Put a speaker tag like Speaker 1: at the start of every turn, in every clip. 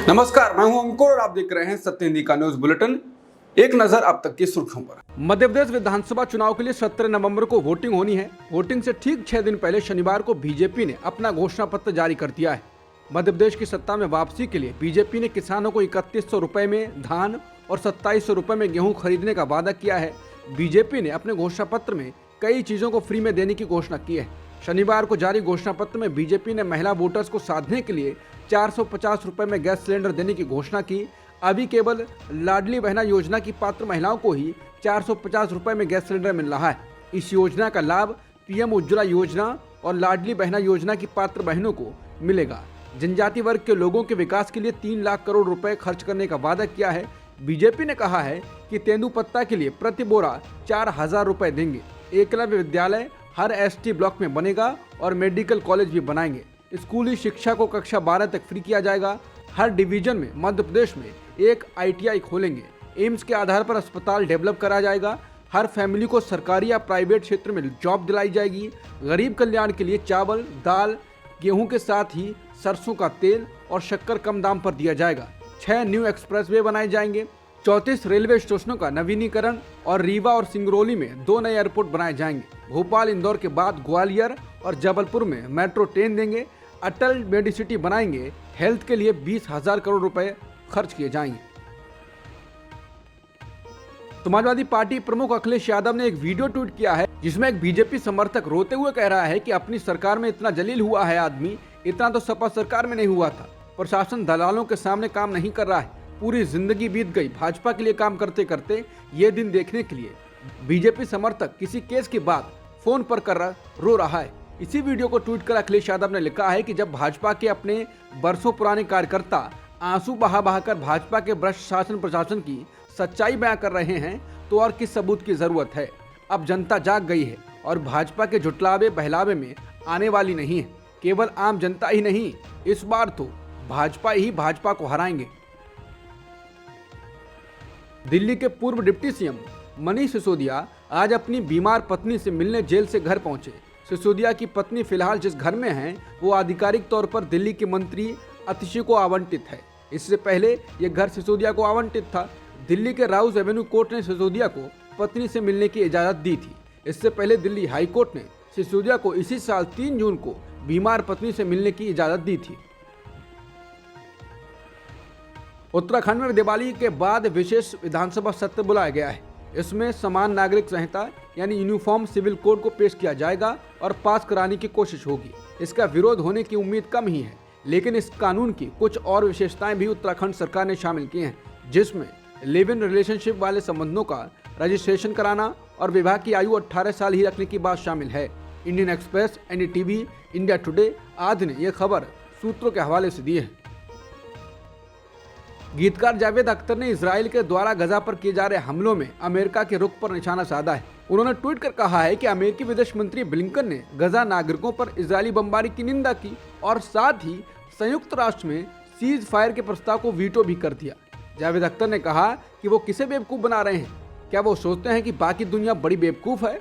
Speaker 1: नमस्कार, मैं हूं अंकुर और आप देख रहे हैं सत्य हिंदी का न्यूज बुलेटिन। एक नजर अब तक की सुर्खियों पर। मध्य प्रदेश विधानसभा चुनाव के लिए 17 नवंबर को वोटिंग होनी है। वोटिंग से ठीक 6 दिन पहले शनिवार को बीजेपी ने अपना घोषणा पत्र जारी कर दिया है। मध्य प्रदेश की सत्ता में वापसी के लिए बीजेपी ने किसानों को 3100 रुपए में धान और 2700 रुपए में गेहूं खरीदने का वादा किया है। बीजेपी ने अपने घोषणा पत्र में कई चीजों को फ्री में देने की घोषणा की है। शनिवार को जारी घोषणा पत्र में बीजेपी ने महिला वोटर्स को साधने के लिए 450 रुपए में गैस सिलेंडर देने की घोषणा की। अभी केवल लाडली बहना योजना की पात्र महिलाओं को ही 450 रुपए में गैस सिलेंडर मिल रहा है। इस योजना का लाभ पीएम उज्ज्वला योजना और लाडली बहना योजना की पात्र बहनों को मिलेगा। जनजाति वर्ग के लोगों के विकास के लिए 3 लाख करोड़ रुपए खर्च करने का वादा किया है। बीजेपी ने कहा है कि तेंदुपत्ता के लिए प्रति बोरा 4000 रुपए देंगे। एकलव्य विद्यालय हर एसटी ब्लॉक में बनेगा और मेडिकल कॉलेज भी बनाएंगे। स्कूली शिक्षा को कक्षा 12 तक फ्री किया जाएगा। हर डिवीजन में मध्य प्रदेश में एक आईटीआई खोलेंगे। एम्स के आधार पर अस्पताल डेवलप करा जाएगा। हर फैमिली को सरकारी या प्राइवेट क्षेत्र में जॉब दिलाई जाएगी। गरीब कल्याण के लिए चावल, दाल, गेहूं के साथ ही सरसों का तेल और शक्कर कम दाम पर दिया जाएगा। 6 न्यू एक्सप्रेसवे बनाए जाएंगे। 34 रेलवे स्टेशनों का नवीनीकरण और रीवा और सिंगरौली में 2 नए एयरपोर्ट बनाए जाएंगे। भोपाल, इंदौर के बाद ग्वालियर और जबलपुर में मेट्रो ट्रेन देंगे। अटल मेडिसिटी बनाएंगे। हेल्थ के लिए 20,000 करोड़ रुपए खर्च किए जाएंगे। समाजवादी पार्टी प्रमुख अखिलेश यादव ने एक वीडियो ट्वीट किया है जिसमें एक बीजेपी समर्थक रोते हुए कह रहा है कि अपनी सरकार में इतना जलील हुआ है आदमी, इतना तो सपा सरकार में नहीं हुआ था। प्रशासन दलालों के सामने काम नहीं कर रहा है। पूरी जिंदगी बीत गई भाजपा के लिए काम करते करते, ये दिन देखने के लिए बीजेपी समर्थक किसी केस की बात फोन पर कर रो रहा है। इसी वीडियो को ट्वीट कर अखिलेश यादव ने लिखा है कि जब भाजपा के अपने बरसों पुराने कार्यकर्ता आंसू बहा बहाकर भाजपा के भ्रष्ट शासन प्रशासन की सच्चाई बयां कर रहे हैं तो और किस सबूत की जरूरत है। अब जनता जाग गई है और भाजपा के झुटलावे बहलावे में आने वाली नहीं है। केवल आम जनता ही नहीं, इस बार तो भाजपा ही भाजपा को हराएंगे। दिल्ली के पूर्व डिप्टी सीएम मनीष सिसोदिया आज अपनी बीमार पत्नी से मिलने जेल से घर पहुंचे। सिसोदिया की पत्नी फिलहाल जिस घर में हैं, वो आधिकारिक तौर पर दिल्ली के मंत्री अतिशी को आवंटित है। इससे पहले ये घर सिसोदिया को आवंटित था। दिल्ली के राउस एवेन्यू कोर्ट ने सिसोदिया को पत्नी से मिलने की इजाजत दी थी। इससे पहले दिल्ली हाई कोर्ट ने सिसोदिया को इसी साल 3 जून को बीमार पत्नी से मिलने की इजाजत दी थी। उत्तराखंड में दिवाली के बाद विशेष विधानसभा सत्र बुलाया गया है। इसमें समान नागरिक संहिता यानी यूनिफॉर्म सिविल कोड को पेश किया जाएगा और पास कराने की कोशिश होगी। इसका विरोध होने की उम्मीद कम ही है, लेकिन इस कानून की कुछ और विशेषताएं भी उत्तराखंड सरकार ने शामिल की हैं, जिसमें लिव इन रिलेशनशिप वाले संबंधों का रजिस्ट्रेशन कराना और विवाह की आयु 18 साल ही रखने की बात शामिल है। Indian express, NDTV, India today आदि ने यह खबर सूत्रों के हवाले से दी है। गीतकार जावेद अख्तर ने इजराइल के द्वारा गजा पर किए जा रहे हमलों में अमेरिका के रुख पर निशाना साधा है। उन्होंने ट्वीट कर कहा है कि अमेरिकी विदेश मंत्री ब्लिंकन ने गजा नागरिकों पर इजरायली बमबारी की निंदा की और साथ ही संयुक्त राष्ट्र में सीज फायर के प्रस्ताव को वीटो भी कर दिया। जावेद अख्तर ने कहा कि वो किसे बेवकूफ बना रहे हैं, क्या वो सोचते हैं कि बाकी दुनिया बड़ी बेवकूफ है।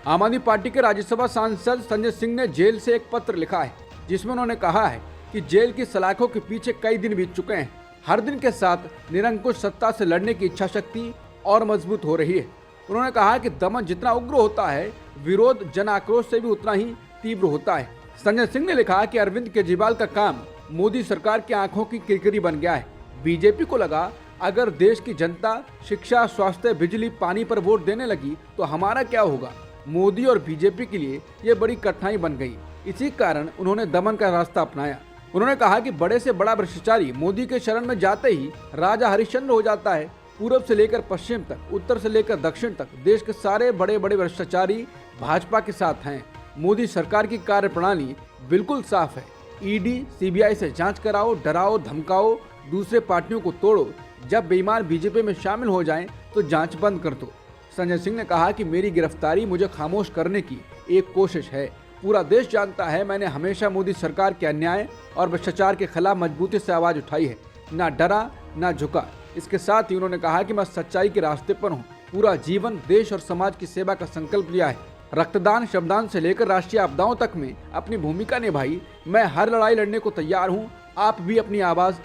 Speaker 1: आम आदमी पार्टी के राज्यसभा सांसद संजय सिंह ने जेल से एक पत्र लिखा है जिसमें उन्होंने कहा है कि जेल की सलाखों के पीछे कई दिन बीत चुके हैं। हर दिन के साथ निरंकुश सत्ता से लड़ने की इच्छा शक्ति और मजबूत हो रही है। उन्होंने कहा कि दमन जितना उग्र होता है, विरोध जन आक्रोश से भी उतना ही तीव्र होता है। संजय सिंह ने लिखा कि अरविंद केजरीवाल का काम मोदी सरकार की आंखों की किरकिरी बन गया है। बीजेपी को लगा अगर देश की जनता शिक्षा, स्वास्थ्य, बिजली, पानी पर वोट देने लगी तो हमारा क्या होगा। मोदी और बीजेपी के लिए ये बड़ी कठिनाई बन गई। इसी कारण उन्होंने दमन का रास्ता अपनाया। उन्होंने कहा कि बड़े से बड़ा भ्रष्टाचारी मोदी के शरण में जाते ही राजा हरिश्चंद्र हो जाता है। पूरब से लेकर पश्चिम तक, उत्तर से लेकर दक्षिण तक देश के सारे बड़े बड़े भ्रष्टाचारी भाजपा के साथ हैं। मोदी सरकार की कार्यप्रणाली बिल्कुल साफ है। ईडी, सीबीआई से जांच कराओ, डराओ, धमकाओ, दूसरे पार्टियों को तोड़ो। जब बेईमान बीजेपी में शामिल हो जाएं तो जांच बंद कर दो। संजय सिंह ने कहा कि मेरी गिरफ्तारी मुझे खामोश करने की एक कोशिश है। पूरा देश जानता है मैंने हमेशा मोदी सरकार के अन्याय और भ्रष्टाचार के खिलाफ मजबूती से आवाज उठाई है, ना डरा ना झुका। इसके साथ ही उन्होंने कहा कि मैं सच्चाई के रास्ते पर हूँ। पूरा जीवन देश और समाज की सेवा का संकल्प लिया है। रक्तदान, श्रमदान से लेकर राष्ट्रीय आपदाओं तक में अपनी भूमिका निभाई। मैं हर लड़ाई लड़ने को तैयार हूँ आप भी अपनी आवाज़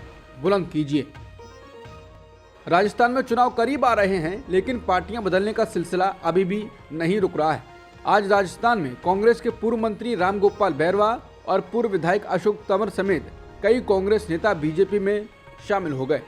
Speaker 1: बुलंद कीजिए। राजस्थान में चुनाव करीब आ रहे हैं, लेकिन पार्टियां बदलने का सिलसिला अभी भी नहीं रुक रहा है। आज राजस्थान में कांग्रेस के पूर्व मंत्री रामगोपाल बैरवा और पूर्व विधायक अशोक तंवर समेत कई कांग्रेस नेता बीजेपी में शामिल हो गए।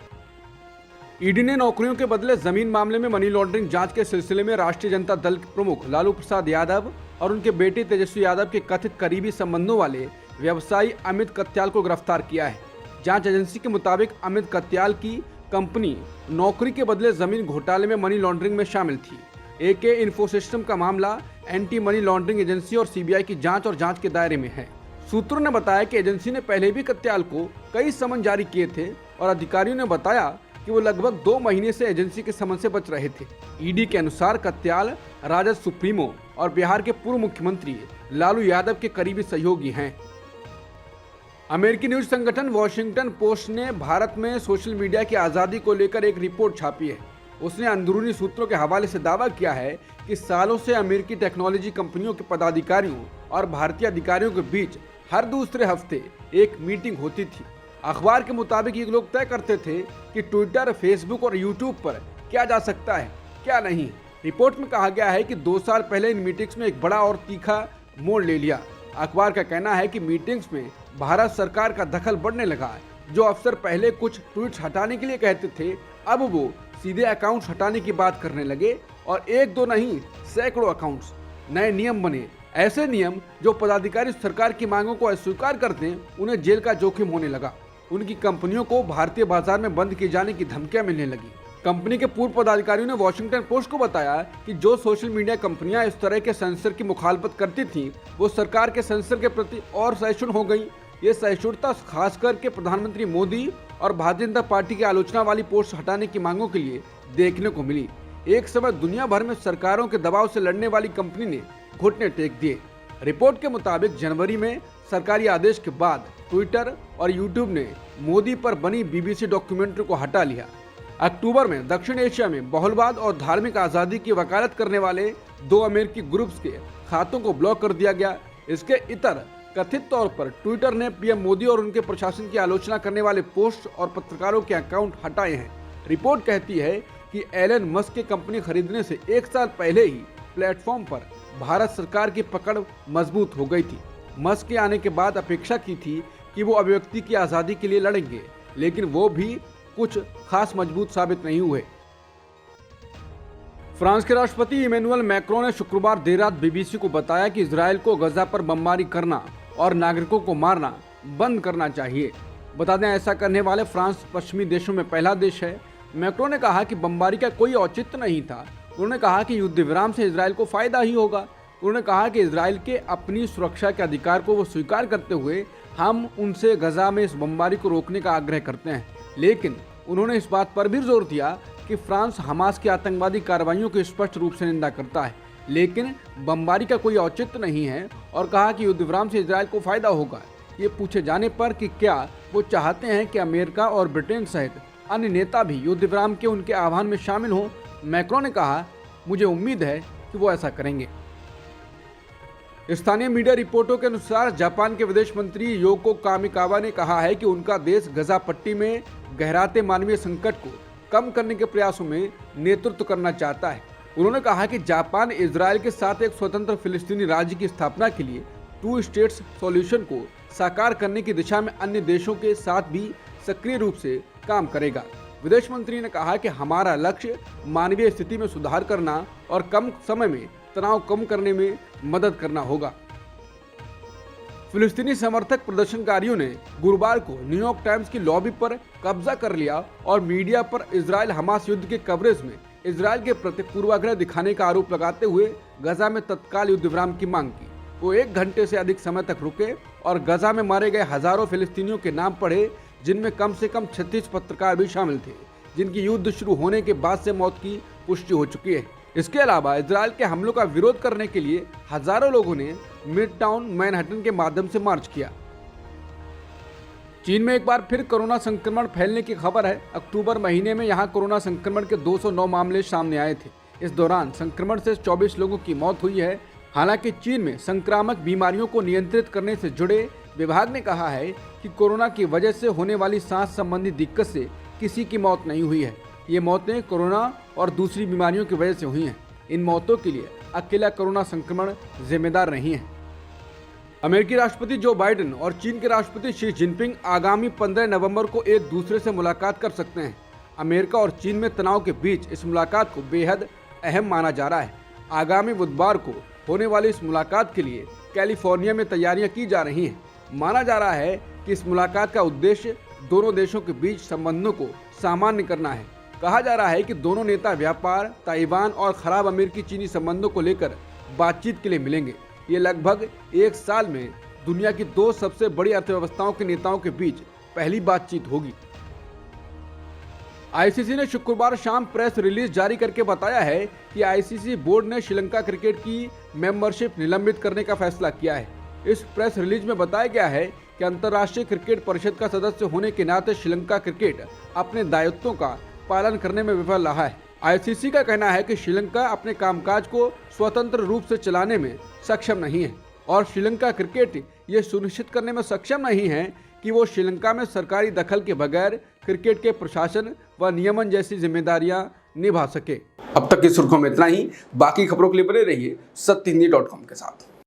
Speaker 1: ईडी ने नौकरियों के बदले जमीन मामले में मनी लॉन्ड्रिंग जांच के सिलसिले में राष्ट्रीय जनता दल के प्रमुख लालू प्रसाद यादव और उनके बेटे तेजस्वी यादव के कथित करीबी संबंधों वाले व्यवसायी अमित कत्याल को गिरफ्तार किया है। जांच एजेंसी के मुताबिक अमित कत्याल की कंपनी नौकरी के बदले जमीन घोटाले में मनी लॉन्ड्रिंग में शामिल थी। एके इन्फोसिस्टम का मामला एंटी मनी लॉन्ड्रिंग एजेंसी और सीबीआई की जांच के दायरे में है। सूत्रों ने बताया कि एजेंसी ने पहले भी कत्याल को कई समन जारी किए थे और अधिकारियों ने बताया कि वो लगभग 2 महीने से एजेंसी के समन से बच रहे थे। ईडी के अनुसार कत्याल राजद सुप्रीमो और बिहार के पूर्व मुख्यमंत्री लालू यादव के करीबी सहयोगी हैं। अमेरिकी न्यूज संगठन वॉशिंगटन पोस्ट ने भारत में सोशल मीडिया की आज़ादी को लेकर एक रिपोर्ट छापी है। उसने अंदरूनी सूत्रों के हवाले से दावा किया है कि सालों से अमेरिकी टेक्नोलॉजी कंपनियों के पदाधिकारियों और भारतीय अधिकारियों के बीच हर दूसरे हफ्ते एक मीटिंग होती थी। अखबार के मुताबिक ये लोग तय करते थे कि ट्विटर, फेसबुक और यूट्यूब पर क्या जा सकता है, क्या नहीं। रिपोर्ट में कहा गया है कि 2 साल पहले इन मीटिंग्स में एक बड़ा और तीखा मोड़ ले लिया। अखबार का कहना है कि मीटिंग्स में भारत सरकार का दखल बढ़ने लगा। जो अफसर पहले कुछ ट्वीट्स हटाने के लिए कहते थे, अब वो सीधे अकाउंट्स हटाने की बात करने लगे और 1-2 नहीं, सैकड़ों अकाउंट्स। नए नियम बने, ऐसे नियम जो पदाधिकारी सरकार की मांगों को अस्वीकार करते हैं, उन्हें जेल का जोखिम होने लगा। उनकी कंपनियों को भारतीय बाजार में बंद किए जाने की धमकियां मिलने लगी। कंपनी के पूर्व पदाधिकारियों ने वॉशिंगटन पोस्ट को बताया कि जो सोशल मीडिया कंपनियां इस तरह के सेंसर की मुखालफत करती थीं, वो सरकार के सेंसर के प्रति और सहिष्णु हो गई। ये सहिष्णुता खासकर के प्रधानमंत्री मोदी और भारतीय जनता पार्टी की आलोचना वाली पोस्ट हटाने की मांगों के लिए देखने को मिली। एक समय दुनिया भर में सरकारों के दबाव से लड़ने वाली कंपनी ने घुटने टेक दिए। रिपोर्ट के मुताबिक जनवरी में सरकारी आदेश के बाद ट्विटर और यूट्यूब ने मोदी पर बनी बीबीसी डॉक्यूमेंट्री को हटा लिया। अक्टूबर में दक्षिण एशिया में बहुलवाद और धार्मिक आज़ादी की वकालत करने वाले 2 अमेरिकी ग्रुप्स के खातों को ब्लॉक कर दिया गया। इसके इतर कथित तौर पर ट्विटर ने पीएम मोदी और उनके प्रशासन की आलोचना करने वाले पोस्ट और पत्रकारों के अकाउंट हटाए हैं। रिपोर्ट कहती है कि एलन मस्क की कंपनी खरीदने से 1 साल पहले ही प्लेटफॉर्म पर भारत सरकार की पकड़ मजबूत हो गई थी। मस्क के आने के बाद अपेक्षा की थी कि वो अभिव्यक्ति की आज़ादी के लिए लड़ेंगे, लेकिन वो भी कुछ खास मजबूत साबित नहीं हुए। फ्रांस के राष्ट्रपति इमैनुअल मैक्रों ने शुक्रवार देर रात बीबीसी को बताया कि इजरायल को गजा पर बमबारी करना और नागरिकों को मारना बंद करना चाहिए। बता दें, ऐसा करने वाले फ्रांस पश्चिमी देशों में पहला देश है। मैक्रों ने कहा कि बमबारी का कोई औचित्य नहीं था। उन्होंने कहा कि युद्ध विराम से इजरायल को फायदा ही होगा। उन्होंने कहा कि इजरायल के अपनी सुरक्षा के अधिकार को वो स्वीकार करते हुए हम उनसे गजा में इस बमबारी को रोकने का आग्रह करते हैं। लेकिन उन्होंने इस बात पर भी जोर दिया कि फ्रांस हमास की आतंकवादी कार्रवाइयों की स्पष्ट रूप से निंदा करता है, लेकिन बमबारी का कोई औचित्य नहीं है, और कहा कि युद्ध विराम से इजरायल को फायदा होगा। ये पूछे जाने पर कि क्या वो चाहते हैं कि अमेरिका और ब्रिटेन सहित अन्य नेता भी युद्ध विराम के उनके आह्वान में शामिल हों, मैक्रों ने कहा, मुझे उम्मीद है कि वो ऐसा करेंगे। स्थानीय मीडिया रिपोर्टों के अनुसार जापान के विदेश मंत्री योको कामिकावा ने कहा है कि उनका देश गजा पट्टी में गहराते मानवीय संकट को कम करने के प्रयासों में नेतृत्व करना चाहता है। उन्होंने कहा कि जापान इजरायल के साथ एक स्वतंत्र फिलिस्तीनी राज्य की स्थापना के लिए 2 स्टेट्स सॉल्यूशन को साकार करने की दिशा में अन्य देशों के साथ भी सक्रिय रूप से काम करेगा। विदेश मंत्री ने कहा कि हमारा लक्ष्य मानवीय स्थिति में सुधार करना और कम समय में तनाव कम करने में मदद करना होगा। फिलिस्तीनी समर्थक प्रदर्शनकारियों ने गुरुवार को न्यूयॉर्क टाइम्स की लॉबी पर कब्जा कर लिया और मीडिया पर इजरायल हमास युद्ध के कवरेज में इजरायल के प्रति पूर्वाग्रह दिखाने का आरोप लगाते हुए गजा में तत्काल युद्ध विराम की मांग की। वो 1 घंटे से अधिक समय तक रुके और गजा में मारे गए हजारों फिलिस्तीनियों के नाम पढ़े, जिनमें कम से कम 36 पत्रकार भी शामिल थे, जिनकी युद्ध शुरू होने के बाद से मौत की पुष्टि हो चुकी है। इसके अलावा इजरायल के हमलों का विरोध करने के लिए हजारों लोगों ने मिड टाउन मैनहट्टन के माध्यम से मार्च किया। चीन में एक बार फिर कोरोना संक्रमण फैलने की खबर है। अक्टूबर महीने में यहां कोरोना संक्रमण के 209 मामले सामने आए थे। इस दौरान संक्रमण से 24 लोगों की मौत हुई है। हालांकि चीन में संक्रामक बीमारियों को नियंत्रित करने से जुड़े विभाग ने कहा है कि कोरोना की वजह से होने वाली सांस संबंधी दिक्कत से किसी की मौत नहीं हुई है। ये मौतें कोरोना और दूसरी बीमारियों की वजह से हुई हैं। इन मौतों के लिए अकेला कोरोना संक्रमण जिम्मेदार नहीं है। अमेरिकी राष्ट्रपति जो बाइडेन और चीन के राष्ट्रपति शी जिनपिंग आगामी 15 नवंबर को एक दूसरे से मुलाकात कर सकते हैं। अमेरिका और चीन में तनाव के बीच इस मुलाकात को बेहद अहम माना जा रहा है। आगामी बुधवार को होने वाली इस मुलाकात के लिए कैलिफोर्निया में तैयारियां की जा रही हैं। माना जा रहा है कि इस मुलाकात का उद्देश्य दोनों देशों के बीच संबंधों को सामान्य करना है। कहा जा रहा है कि दोनों नेता व्यापार, ताइवान और खराब अमेरिकी चीनी संबंधों को लेकर बातचीत के लिए मिलेंगे। ये लगभग एक साल में दुनिया की दो सबसे बड़ी अर्थव्यवस्थाओं के नेताओं के बीच पहली बातचीत होगी। आईसीसी ने शुक्रवार शाम प्रेस रिलीज जारी करके बताया है कि आईसीसी बोर्ड ने श्रीलंका क्रिकेट की मेंबरशिप निलंबित करने का फैसला किया है। इस प्रेस रिलीज में बताया गया है कि अंतर्राष्ट्रीय क्रिकेट परिषद का सदस्य होने के नाते श्रीलंका क्रिकेट अपने दायित्वों का पालन करने में विफल रहा है। आईसीसी का कहना है कि श्रीलंका अपने कामकाज को स्वतंत्र रूप से चलाने में सक्षम नहीं है और श्रीलंका क्रिकेट ये सुनिश्चित करने में सक्षम नहीं है कि वो श्रीलंका में सरकारी दखल के बगैर क्रिकेट के प्रशासन व नियमन जैसी जिम्मेदारियां निभा सके। अब तक की सुर्खियों में इतना ही। बाकी खबरों के लिए बने रहिए सत्यहिंदी.com के साथ।